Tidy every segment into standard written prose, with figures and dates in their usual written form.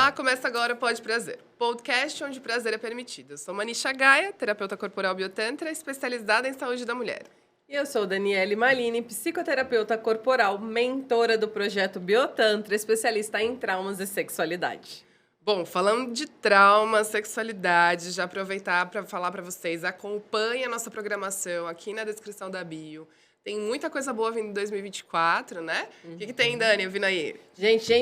Olá, começa agora o Pode Prazer, podcast onde o prazer é permitido. Eu sou Manisha Gaia, terapeuta corporal biotantra, especializada em saúde da mulher. E eu sou Daniele Malini, psicoterapeuta corporal, mentora do projeto Biotantra, especialista em traumas e sexualidade. Bom, falando de trauma, sexualidade, já aproveitar para falar para vocês, acompanhe a nossa programação aqui na descrição da bio. Tem muita coisa boa vindo em 2024, né? O que tem, Dani, vindo aí? Gente!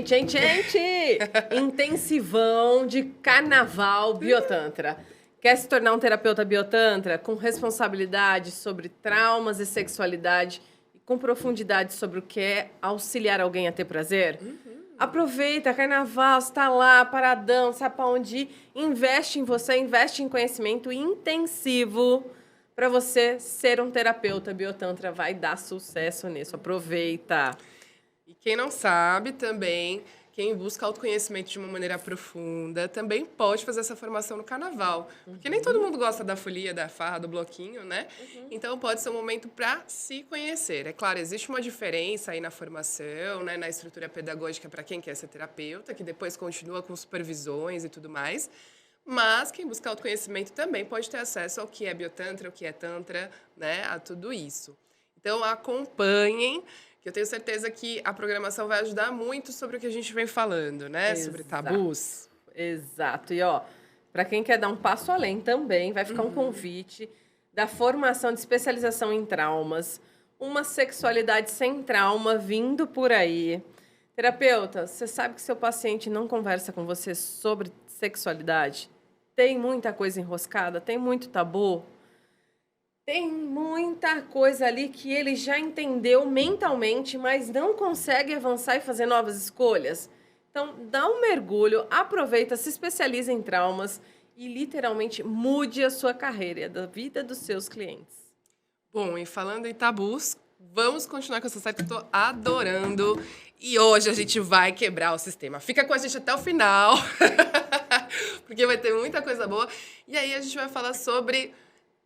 Intensivão de carnaval Biotantra. Quer se tornar um terapeuta Biotantra com responsabilidade sobre traumas e sexualidade e com profundidade sobre o que é auxiliar alguém a ter prazer? Aproveita, carnaval, está lá, paradão, sabe para onde ir? Investe em você, investe em conhecimento intensivo para você ser um terapeuta Biotantra. Vai dar sucesso nisso, aproveita. E quem não sabe também, quem busca autoconhecimento de uma maneira profunda, também pode fazer essa formação no carnaval. Porque nem todo mundo gosta da folia, da farra, do bloquinho, né? Então pode ser um momento para se conhecer. É claro, existe uma diferença aí na formação, né, na estrutura pedagógica para quem quer ser terapeuta, que depois continua com supervisões e tudo mais. Mas quem busca autoconhecimento também pode ter acesso ao que é biotantra, o que é tantra, né, a tudo isso. Então acompanhem, que eu tenho certeza que a programação vai ajudar muito sobre o que a gente vem falando, né? Sobre tabus. Exato. E, ó, para quem quer dar um passo além também, vai ficar um convite da formação de especialização em traumas, uma sexualidade sem trauma vindo por aí. Terapeuta, você sabe que seu paciente não conversa com você sobre sexualidade? Tem muita coisa enroscada, tem muito tabu. Tem muita coisa ali que ele já entendeu mentalmente, mas não consegue avançar e fazer novas escolhas. Então, dá um mergulho, aproveita, se especializa em traumas e literalmente mude a sua carreira e a da vida dos seus clientes. Bom, e falando em tabus, vamos continuar com essa série que eu tô adorando. E hoje a gente vai quebrar o sistema. Fica com a gente até o final, porque vai ter muita coisa boa. E aí a gente vai falar sobre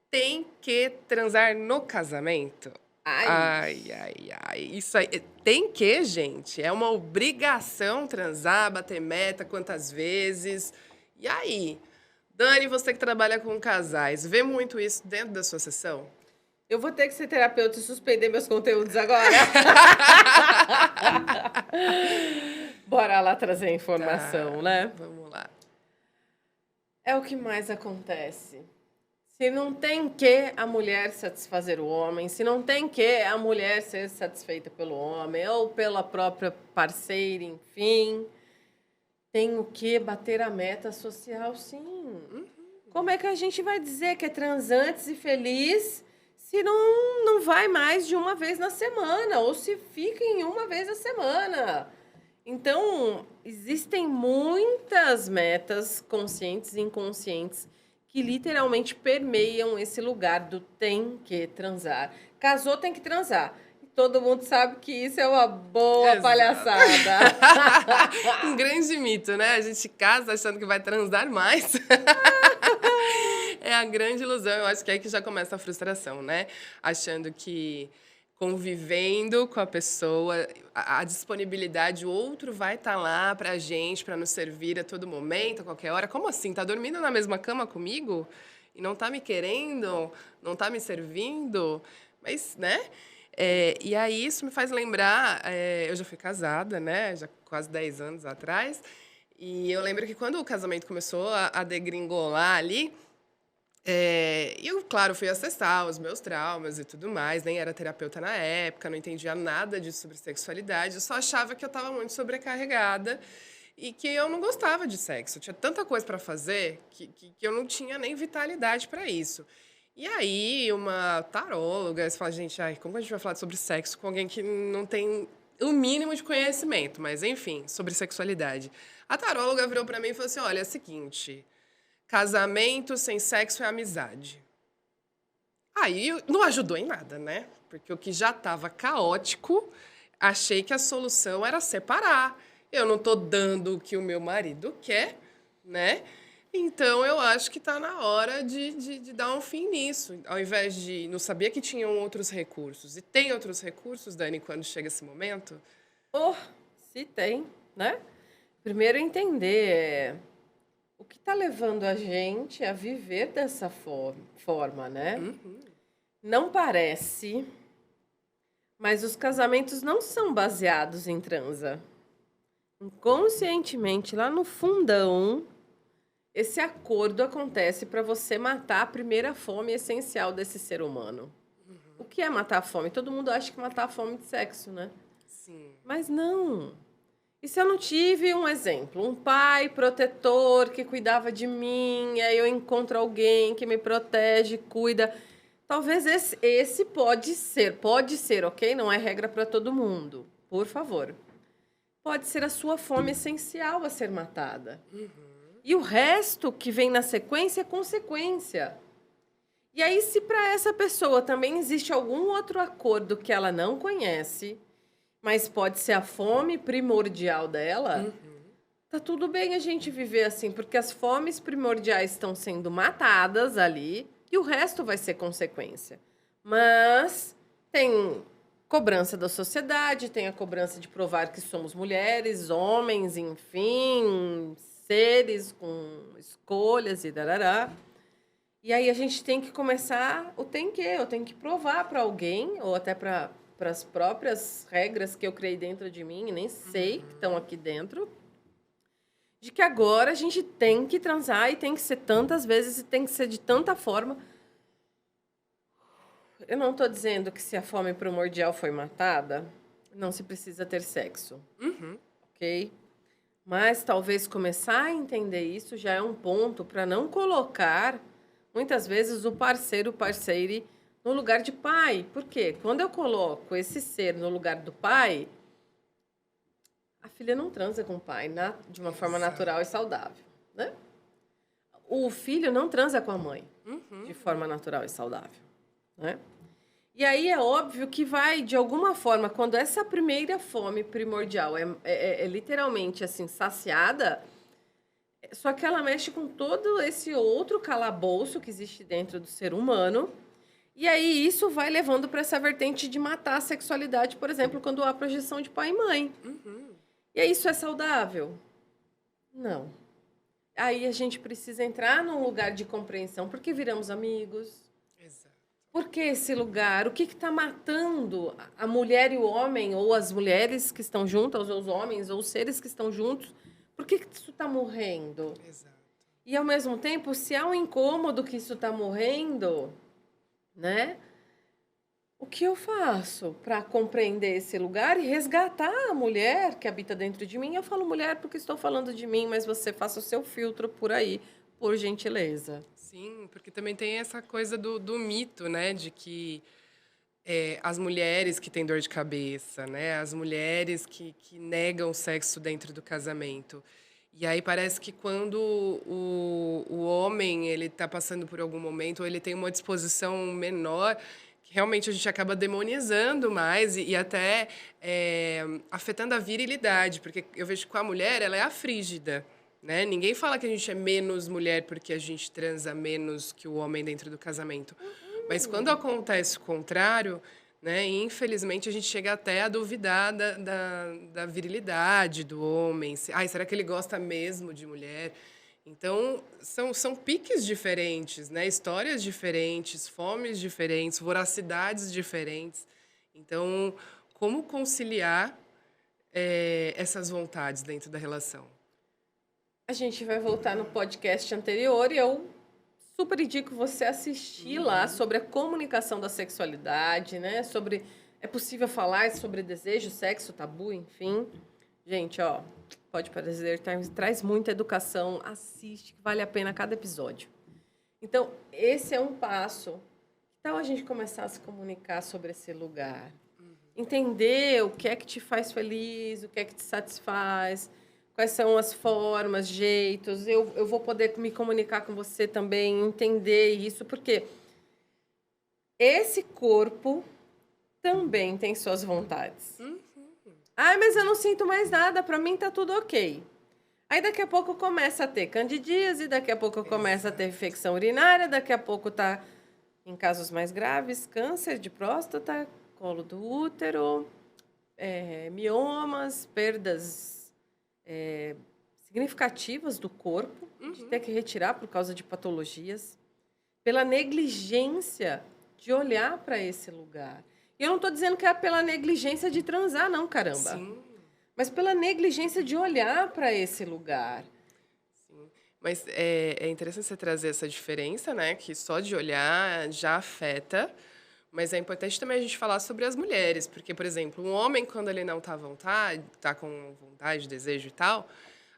tem que transar no casamento. Ai. Isso aí. Tem que, gente. É uma obrigação transar, bater meta, quantas vezes. E aí? Dani, você que trabalha com casais, vê muito isso dentro da sua sessão? Eu vou ter que ser terapeuta e suspender meus conteúdos agora. Bora lá trazer a informação, né? Vamos lá. É o que mais acontece. Se não tem que a mulher satisfazer o homem, se não tem que a mulher ser satisfeita pelo homem ou pela própria parceira, enfim, tem o que bater a meta social, sim. Como é que a gente vai dizer que é transantes e feliz se não vai mais de uma vez na semana ou se fica em uma vez na semana? Então, existem muitas metas conscientes e inconscientes que literalmente permeiam esse lugar do tem que transar. Casou, tem que transar. E todo mundo sabe que isso é uma boa palhaçada. Um grande mito, né? A gente casa achando que vai transar mais. É a grande ilusão. Eu acho que é aí que já começa a frustração, né? Achando que convivendo com a pessoa, a disponibilidade, o outro vai estar lá pra gente, pra nos servir a todo momento, a qualquer hora. Como assim? Tá dormindo na mesma cama comigo? E não tá me querendo? Não tá me servindo? Mas, né? E aí isso me faz lembrar, eu já fui casada, né? Já quase 10 anos atrás. E eu lembro que quando o casamento começou a degringolar ali, eu, claro, fui acessar os meus traumas e tudo mais, nem era terapeuta na época, não entendia nada disso sobre sexualidade, eu só achava que eu estava muito sobrecarregada e que eu não gostava de sexo. Eu tinha tanta coisa para fazer que eu não tinha nem vitalidade para isso. E aí, uma taróloga, você fala, gente, como a gente vai falar sobre sexo com alguém que não tem o mínimo de conhecimento, mas enfim, sobre sexualidade. A taróloga virou para mim e falou assim, olha, é o seguinte, casamento sem sexo é amizade. Aí não ajudou em nada, né? Porque o que já estava caótico, achei que a solução era separar. Eu não tô dando o que o meu marido quer, né? Então eu acho que está na hora de dar um fim nisso. Ao invés de. Não sabia que tinham outros recursos. E tem outros recursos, Dani, quando chega esse momento? Se tem, né? Primeiro entender o que está levando a gente a viver dessa forma, né? Uhum. Não parece, mas os casamentos não são baseados em transa. Inconscientemente, lá no fundão, esse acordo acontece para você matar a primeira fome essencial desse ser humano. O que é matar a fome? Todo mundo acha que matar a fome de sexo, né? Sim. Mas não. E se eu não tive um exemplo, um pai protetor que cuidava de mim, aí eu encontro alguém que me protege, cuida. Talvez esse pode ser, ok? Não é regra para todo mundo, por favor. Pode ser a sua fome essencial a ser matada. E o resto que vem na sequência é consequência. E aí, se para essa pessoa também existe algum outro acordo que ela não conhece, mas pode ser a fome primordial dela, tá tudo bem a gente viver assim, porque as fomes primordiais estão sendo matadas ali e o resto vai ser consequência. Mas tem cobrança da sociedade, tem a cobrança de provar que somos mulheres, homens, enfim, seres com escolhas e darará. E aí a gente tem que começar o tem que, eu tenho que provar para alguém, ou até para as próprias regras que eu criei dentro de mim, e nem sei que estão aqui dentro, de que agora a gente tem que transar e tem que ser tantas vezes e tem que ser de tanta forma. Eu não estou dizendo que se a fome primordial foi matada, não se precisa ter sexo, Uhum. ok? Mas talvez começar a entender isso já é um ponto para não colocar, muitas vezes, o parceiro, parceire no lugar de pai. Por quê? Quando eu coloco esse ser no lugar do pai, a filha não transa com o pai de uma forma Exato. natural e saudável, né? O filho não transa com a mãe Uhum. de forma natural e saudável, né? E aí é óbvio que vai, de alguma forma, quando essa primeira fome primordial é literalmente assim saciada, só que ela mexe com todo esse outro calabouço que existe dentro do ser humano. E aí isso vai levando para essa vertente de matar a sexualidade, por exemplo, quando há projeção de pai e mãe. Uhum. E aí isso é saudável? Não. Aí a gente precisa entrar num lugar de compreensão, porque viramos amigos. Exato. Por que esse lugar? O que está matando a mulher e o homem, ou as mulheres que estão juntas, ou os homens, ou os seres que estão juntos? Por que isso está morrendo? Exato. E, ao mesmo tempo, se há um incômodo que isso está morrendo, né? O que eu faço para compreender esse lugar e resgatar a mulher que habita dentro de mim? Eu falo mulher porque estou falando de mim, mas você faça o seu filtro por aí, por gentileza. Sim, porque também tem essa coisa do mito, né, de que as mulheres que têm dor de cabeça, né, as mulheres que negam o sexo dentro do casamento. E aí parece que quando o homem ele está passando por algum momento, ou ele tem uma disposição menor, que realmente a gente acaba demonizando mais e até afetando a virilidade, porque eu vejo que com a mulher ela é a frígida. Né? Ninguém fala que a gente é menos mulher porque a gente transa menos que o homem dentro do casamento. Mas quando acontece o contrário, né, infelizmente a gente chega até a duvidar da virilidade do homem. Ai, será que ele gosta mesmo de mulher? Então, são piques diferentes, né? Histórias diferentes, fomes diferentes, voracidades diferentes. Então, como conciliar essas vontades dentro da relação? A gente vai voltar no podcast anterior e eu super indico você assistir lá sobre a comunicação da sexualidade, né? Sobre é possível falar sobre desejo, sexo, tabu, enfim. Gente, ó, pode parecer, traz muita educação, assiste, que vale a pena cada episódio. Então, esse é um passo. Que tal a gente começar a se comunicar sobre esse lugar? Entender o que é que te faz feliz, o que é que te satisfaz, quais são as formas, jeitos. Eu vou poder me comunicar com você também, entender isso, porque esse corpo também tem suas vontades. Ah, mas eu não sinto mais nada, para mim tá tudo ok. Aí daqui a pouco começa a ter candidíase, daqui a pouco começa a ter infecção urinária, daqui a pouco tá, em casos mais graves, câncer de próstata, colo do útero, miomas, perdas significativas do corpo, de Uhum. ter que retirar por causa de patologias, pela negligência de olhar para esse lugar. E eu não estou dizendo que é pela negligência de transar, não, caramba. Sim, Mas pela negligência de olhar para esse lugar. sim. Mas é interessante você trazer essa diferença, né? Que só de olhar já afeta. Mas é importante também a gente falar sobre as mulheres, porque, por exemplo, um homem, quando ele não tá à vontade, tá com vontade, desejo e tal,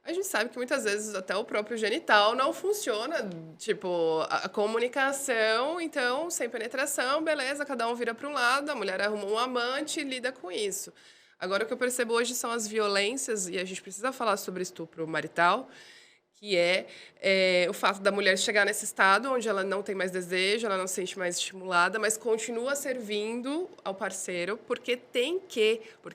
a gente sabe que muitas vezes até o próprio genital não funciona, tipo, a comunicação, então, sem penetração, beleza, cada um vira para um lado, a mulher arruma um amante e lida com isso. Agora, o que eu percebo hoje são as violências, e a gente precisa falar sobre estupro marital, que o fato da mulher chegar nesse estado onde ela não tem mais desejo, ela não se sente mais estimulada, mas continua servindo ao parceiro porque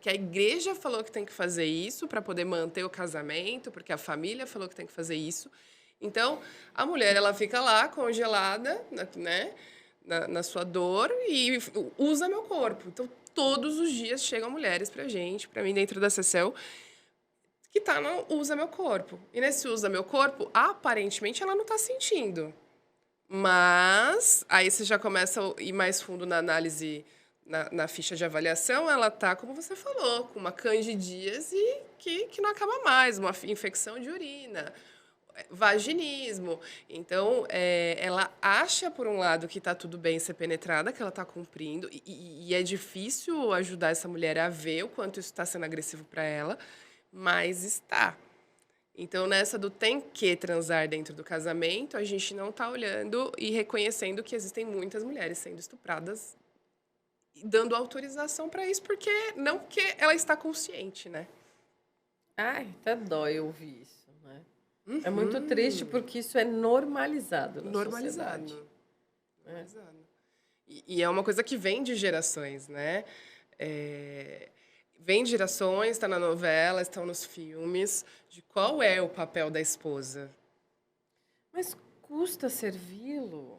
a igreja falou que tem que fazer isso para poder manter o casamento, porque a família falou que tem que fazer isso. Então, a mulher ela fica lá congelada, né, na sua dor e usa meu corpo. Então, todos os dias chegam mulheres pra gente, pra mim dentro da CCEL, que tá no usa meu corpo. E nesse usa meu corpo, aparentemente ela não tá sentindo. Mas aí você já começa a ir mais fundo na análise, na ficha de avaliação, ela tá, como você falou, com uma candidíase que não acaba mais, uma infecção de urina, vaginismo. Então, ela acha, por um lado, que tá tudo bem ser penetrada, que ela tá cumprindo, e é difícil ajudar essa mulher a ver o quanto isso está sendo agressivo para ela, mas está. Então, nessa do tem que transar dentro do casamento, a gente não está olhando e reconhecendo que existem muitas mulheres sendo estupradas e dando autorização para isso, porque não que ela está consciente, né? Ai, até dói ouvir isso, né? É muito triste Uhum. porque isso é normalizado na Normalizado. sociedade. Normalizado. E é uma coisa que vem de gerações, né? É, vem de gerações, está na novela, estão nos filmes, de qual é o papel da esposa. Mas custa servi-lo.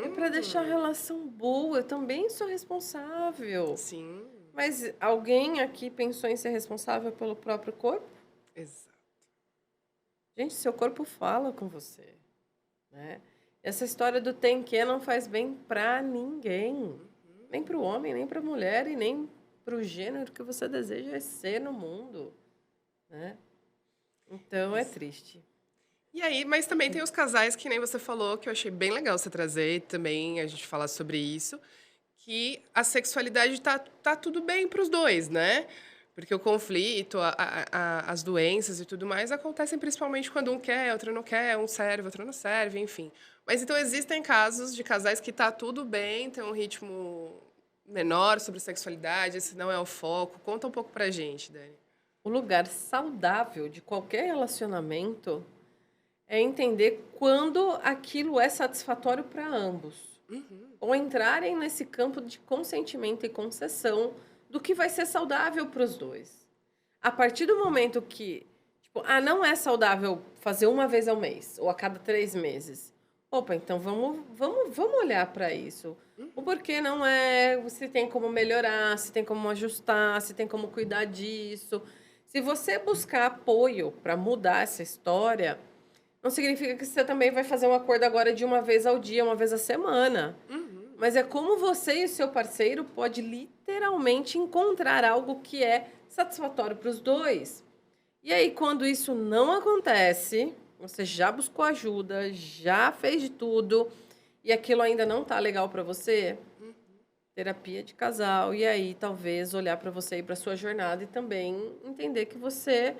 É para deixar a Uhum. relação boa. Eu também sou responsável. Sim, Mas alguém aqui pensou em ser responsável pelo próprio corpo? exato. Gente, seu corpo fala com você, né? Essa história do tem que não faz bem para ninguém. Nem para o homem, nem para a mulher e nem para o gênero que você deseja ser no mundo, né? Então é triste. E aí, mas também tem os casais que nem você falou, que eu achei bem legal você trazer também, a gente falar sobre isso, que a sexualidade tá tudo bem para os dois, né? Porque o conflito, as doenças e tudo mais acontecem principalmente quando um quer, outro não quer, um serve, outro não serve, enfim. Mas então existem casos de casais que tá tudo bem, tem um ritmo menor sobre sexualidade, esse não é o foco. Conta um pouco pra gente, Dani. O lugar saudável de qualquer relacionamento é entender quando aquilo é satisfatório para ambos. Uhum, Ou entrarem nesse campo de consentimento e concessão do que vai ser saudável para os dois. A partir do momento que, tipo, não é saudável fazer uma vez ao mês ou a cada 3 meses. Opa, então vamos olhar para isso. O uhum, porquê não é, se tem como melhorar, se tem como ajustar, se tem como cuidar disso. Se você buscar apoio para mudar essa história, não significa que você também vai fazer um acordo agora de uma vez ao dia, uma vez a semana. uhum. Mas é como você e o seu parceiro pode literalmente encontrar algo que é satisfatório para os dois. E aí, quando isso não acontece, você já buscou ajuda, já fez de tudo, e aquilo ainda não tá legal para você, terapia de casal. E aí, talvez olhar para você e para sua jornada e também entender que você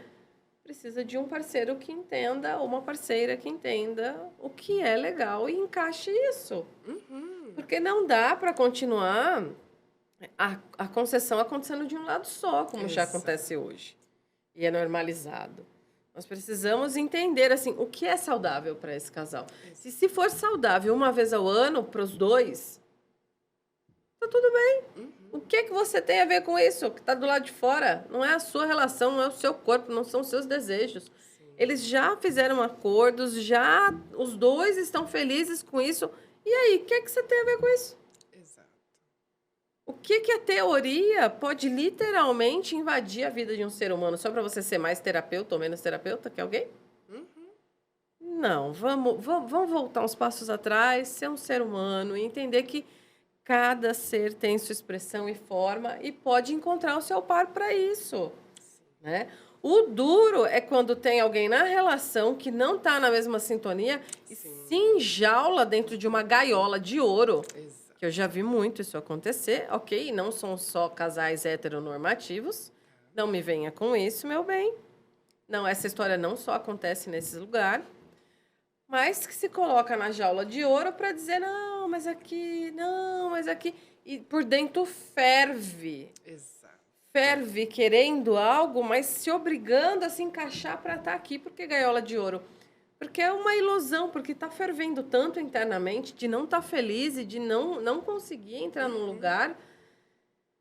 precisa de um parceiro que entenda, ou uma parceira que entenda o que é legal e encaixe isso. Uhum. Porque não dá para continuar a concessão acontecendo de um lado só, como já Exato. acontece hoje. E é normalizado. Nós precisamos entender assim o que é saudável para esse casal. Se for saudável uma vez ao ano para os dois, tá tudo bem. O Uhum. que que você tem a ver com isso? Que está do lado de fora? Não é a sua relação, não é o seu corpo, não são os seus desejos. Sim, Eles já fizeram acordos, já os dois estão felizes com isso. E aí, o que que você tem a ver com isso? exato. O que que a teoria pode literalmente invadir a vida de um ser humano só para você ser mais terapeuta ou menos terapeuta que alguém? Uhum. Não, vamos voltar uns passos atrás, ser um ser humano e entender que cada ser tem sua expressão e forma e pode encontrar o seu par para isso, né? O duro é quando tem alguém na relação que não está na mesma sintonia e Sim. se enjaula dentro de uma gaiola de ouro. Exato. Que eu já vi muito isso acontecer, ok? Não são só casais heteronormativos. Não me venha com isso, meu bem. Não, essa história não só acontece nesse lugar, mas que se coloca na jaula de ouro para dizer não, mas aqui, não, mas aqui. E por dentro ferve. Exato. Ferve querendo algo, mas se obrigando a se encaixar para estar aqui. Por que gaiola de ouro? Porque é uma ilusão, porque está fervendo tanto internamente de não estar feliz e de não conseguir entrar num lugar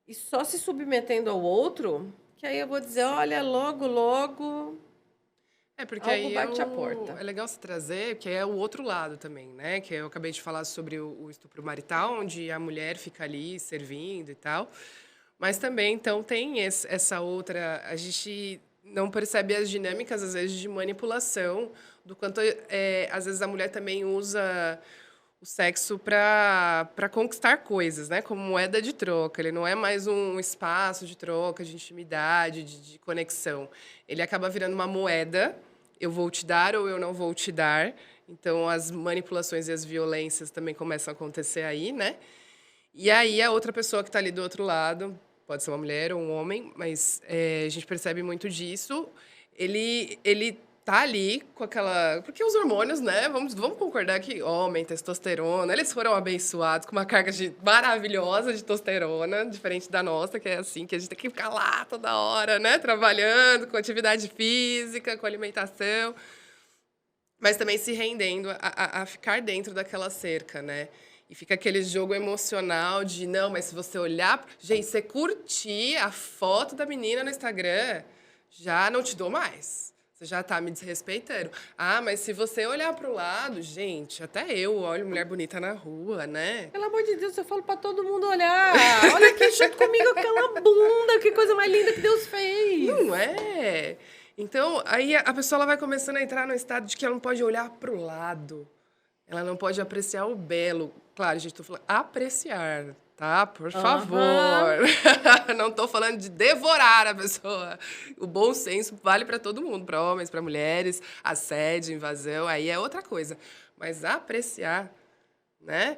e só se submetendo ao outro, que aí eu vou dizer, olha, logo, logo, É, porque algo aí bate a porta. é legal se trazer, que é o outro lado também, né? Que eu acabei de falar sobre o estupro marital, onde a mulher fica ali servindo e tal. Mas também, então, tem essa outra. A gente não percebe as dinâmicas, às vezes, de manipulação, do quanto, às vezes, a mulher também usa o sexo para conquistar coisas, né? Como moeda de troca. Ele não é mais um espaço de troca, de intimidade, de conexão. Ele acaba virando uma moeda. Eu vou te dar ou eu não vou te dar. Então, as manipulações e as violências também começam a acontecer aí, né? E aí, a outra pessoa que está ali do outro lado, pode ser uma mulher ou um homem, mas a gente percebe muito disso. Ele tá ali com aquela. Porque os hormônios, né? Vamos concordar que homem, testosterona, eles foram abençoados com uma carga maravilhosa de testosterona, diferente da nossa, que é assim, que a gente tem que ficar lá toda hora, né? Trabalhando com atividade física, com alimentação. Mas também se rendendo a ficar dentro daquela cerca, né? E fica aquele jogo emocional de, não, mas se você olhar... Gente, você curtir a foto da menina no Instagram, já não te dou mais. Você já tá me desrespeitando. Ah, mas se você olhar pro lado, gente, até eu olho mulher bonita na rua, né? Pelo amor de Deus, eu falo para todo mundo olhar. Olha aqui junto comigo aquela bunda, que coisa mais linda que Deus fez. Não é? Então, aí a pessoa ela vai começando a entrar no estado de que ela não pode olhar pro lado. Ela não pode apreciar o belo. Claro, gente, tô falando apreciar, tá? Por favor. Não tô falando de devorar a pessoa. O bom senso vale para todo mundo, para homens, para mulheres, assédio, invasão, aí é outra coisa. Mas apreciar, né?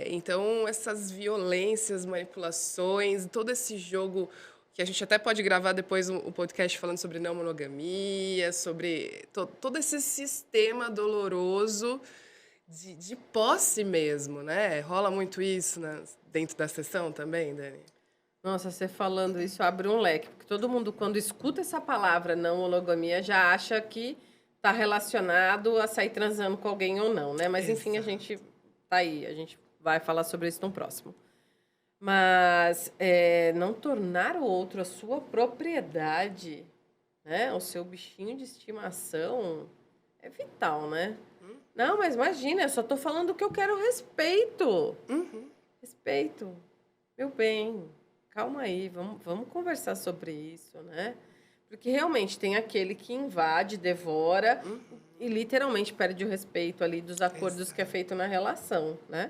Então, essas violências, manipulações, todo esse jogo que a gente até pode gravar depois um podcast falando sobre não monogamia, sobre todo esse sistema doloroso de posse mesmo, né? Rola muito isso dentro da sessão também, Dani? Nossa, você falando isso abre um leque, porque todo mundo, quando escuta essa palavra não monogamia, já acha que está relacionado a sair transando com alguém ou não, né? Mas, enfim, a gente tá aí, a gente vai falar sobre isso no próximo. Mas não tornar o outro a sua propriedade, né? O seu bichinho de estimação é vital, né? Não, mas imagina, eu só tô falando que eu quero respeito. Respeito. Meu bem, calma aí, vamos conversar sobre isso, né? Porque realmente tem aquele que invade, devora e literalmente perde o respeito ali dos acordos que é feito na relação, né?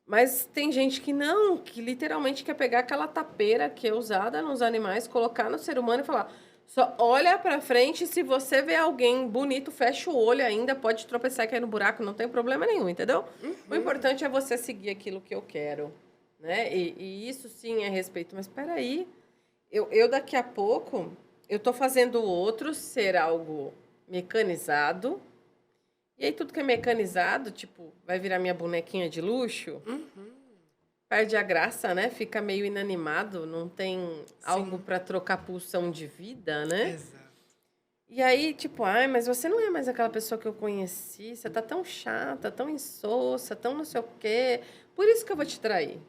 Mas tem gente que não, que literalmente quer pegar aquela tapeira que é usada nos animais, colocar no ser humano e falar: só olha pra frente e se você vê alguém bonito, fecha o olho ainda, pode tropeçar e cair no buraco, não tem problema nenhum, entendeu? O importante é você seguir aquilo que eu quero, né? E isso sim é respeito. Mas espera aí, eu daqui a pouco, eu tô fazendo o outro ser algo mecanizado. E aí tudo que é mecanizado, tipo, vai virar minha bonequinha de luxo, perde a graça, né? Fica meio inanimado, não tem algo para trocar pulsão de vida, né? Exato. E aí, tipo, ai, mas você não é mais aquela pessoa que eu conheci, você tá tão chata, tão insossa, tão não sei o quê. Por isso que eu vou te trair.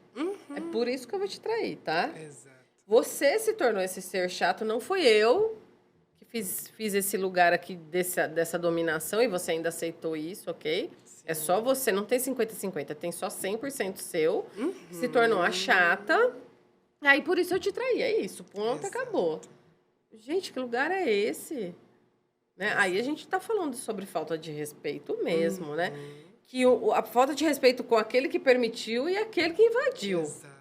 É por isso que eu vou te trair, tá? Exato. Você se tornou esse ser chato, não fui eu que fiz esse lugar aqui dessa dominação e você ainda aceitou isso, ok? Sim. É só você, não tem 50-50, tem só 100% seu, se tornou a chata, aí por isso eu te traí, é isso, ponto, Exato. acabou. Gente, que lugar é esse? Né? Aí a gente tá falando sobre falta de respeito mesmo, né? Que a falta de respeito com aquele que permitiu e aquele que invadiu. Exato.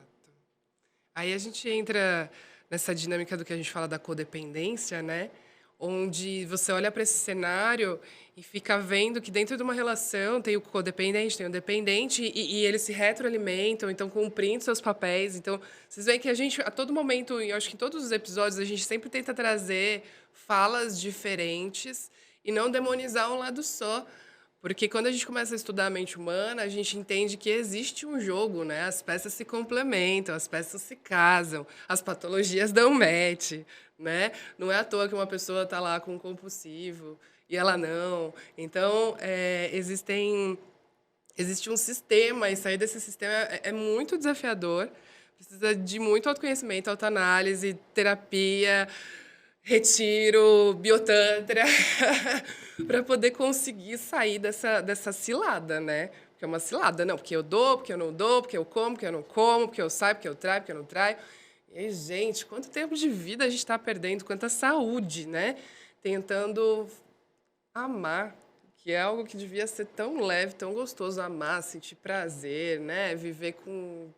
Aí a gente entra nessa dinâmica do que a gente fala da codependência, né? Onde você olha para esse cenário e fica vendo que dentro de uma relação tem o codependente, tem o dependente, e eles se retroalimentam, então cumprindo seus papéis. Então, vocês veem que a gente, a todo momento, e eu acho que em todos os episódios, a gente sempre tenta trazer falas diferentes e não demonizar um lado só. Porque quando a gente começa a estudar a mente humana, a gente entende que existe um jogo, né? As peças se complementam, as peças se casam, as patologias dão match, né? Não é à toa que uma pessoa está lá com um compulsivo e ela não. Então, existe um sistema, e sair desse sistema é muito desafiador. Precisa de muito autoconhecimento, autoanálise, terapia, retiro, biotantra, para poder conseguir sair dessa cilada, né? Porque é uma cilada, não, porque eu dou, porque eu não dou, porque eu como, porque eu não como, porque eu saio, porque eu traio, porque eu não traio. E aí, gente, quanto tempo de vida a gente está perdendo, quanta saúde, né? Tentando amar, que é algo que devia ser tão leve, tão gostoso, amar, sentir prazer, né? Viver com,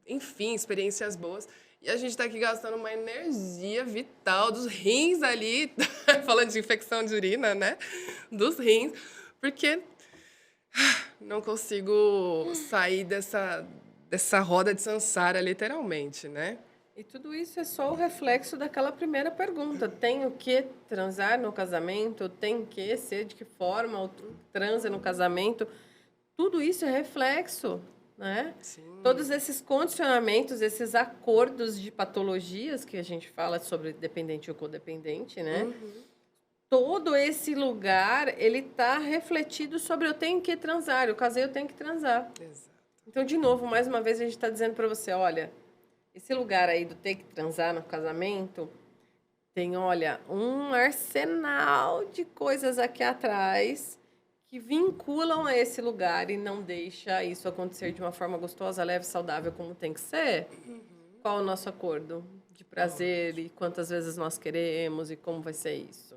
enfim, experiências boas. E a gente está aqui gastando uma energia vital dos rins ali, falando de infecção de urina, né? Dos rins, porque não consigo sair dessa roda de samsara, literalmente, né? E tudo isso é só o reflexo daquela primeira pergunta. Tem o que transar no casamento? Tem que ser de que forma o transa no casamento? Tudo isso é reflexo, né? Sim. Todos esses condicionamentos, esses acordos de patologias que a gente fala sobre dependente ou codependente, né? Todo esse lugar, ele tá refletido sobre eu tenho que transar, eu casei, eu tenho que transar. Exato. Então, de novo, mais uma vez, a gente está dizendo para você, olha, esse lugar aí do ter que transar no casamento tem, olha, um arsenal de coisas aqui atrás que vinculam a esse lugar e não deixa isso acontecer de uma forma gostosa, leve, saudável, como tem que ser. Qual é o nosso acordo de prazer e quantas vezes nós queremos e como vai ser isso?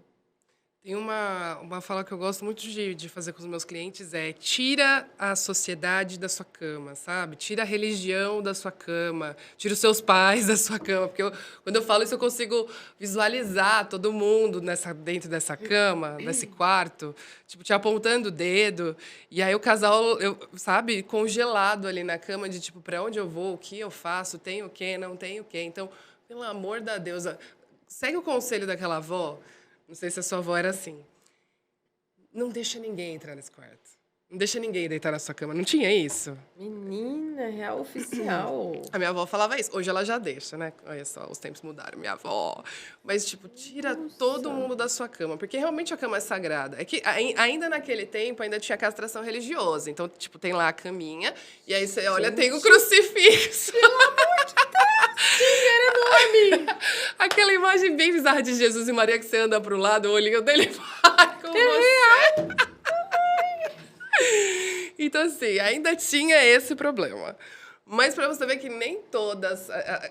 Tem uma fala que eu gosto muito de fazer com os meus clientes, tira a sociedade da sua cama, sabe? Tira a religião da sua cama, tira os seus pais da sua cama, porque quando eu falo isso eu consigo visualizar todo mundo dentro dessa cama, nesse quarto, tipo, te apontando o dedo, e aí o casal, sabe, congelado ali na cama de tipo, para onde eu vou, o que eu faço, tenho o quê, não tenho o quê. Então, pelo amor da Deus, segue o conselho daquela avó. Não sei se a sua avó era assim. Não deixa ninguém entrar nesse quarto. Não deixa ninguém deitar na sua cama. Não tinha isso? Menina, real oficial. A minha avó falava isso. Hoje ela já deixa, né? Olha só, os tempos mudaram, minha avó. Mas, tipo, tira todo mundo da sua cama. Porque realmente a cama é sagrada. É que ainda naquele tempo, ainda tinha castração religiosa. Então, tipo, tem lá a caminha. E aí você olha, tem o crucifixo. Pelo amor de Deus! Tinha, era enorme! Aquela imagem bem bizarra de Jesus e Maria que você anda pro lado, o olhinho dele vai com você. Então, assim, ainda tinha esse problema. Mas para você ver que nem todas...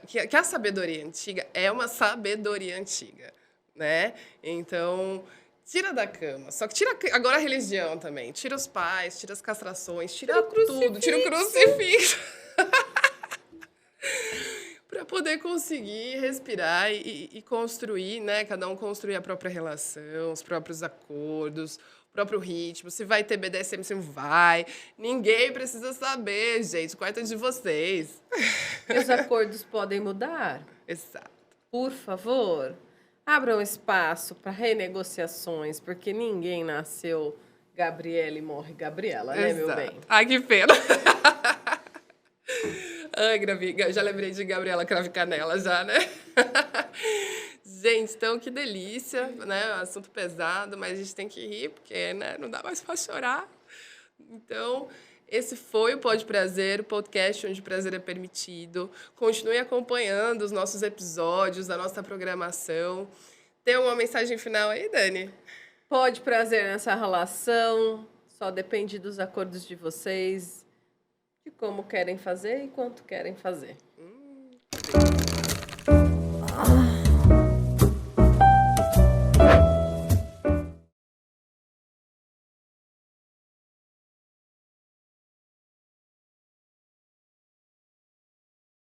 Que a sabedoria antiga é uma sabedoria antiga, né? Então, tira da cama. Só que tira agora a religião também. Tira os pais, tira as castrações, tira tudo. Tira o crucifixo. Para poder conseguir respirar e construir, né? Cada um construir a própria relação, os próprios acordos, o próprio ritmo. Se vai ter BDSM, se não vai. Ninguém precisa saber, gente. O quarto é de vocês. E os acordos podem mudar? Exato. Por favor, abram espaço para renegociações, porque ninguém nasceu Gabriela e morre Gabriela, né, meu bem? Ai, que pena. Ai, já lembrei de Gabriela Cravo e Canela já, né? Gente, então que delícia, né? Assunto pesado, mas a gente tem que rir, porque, né, não dá mais para chorar. Então, esse foi o Pode Prazer, o podcast onde o prazer é permitido. Continue acompanhando os nossos episódios, a nossa programação. Tem uma mensagem final aí, Dani? Pode prazer nessa relação, Só depende dos acordos de vocês, de como querem fazer e quanto querem fazer.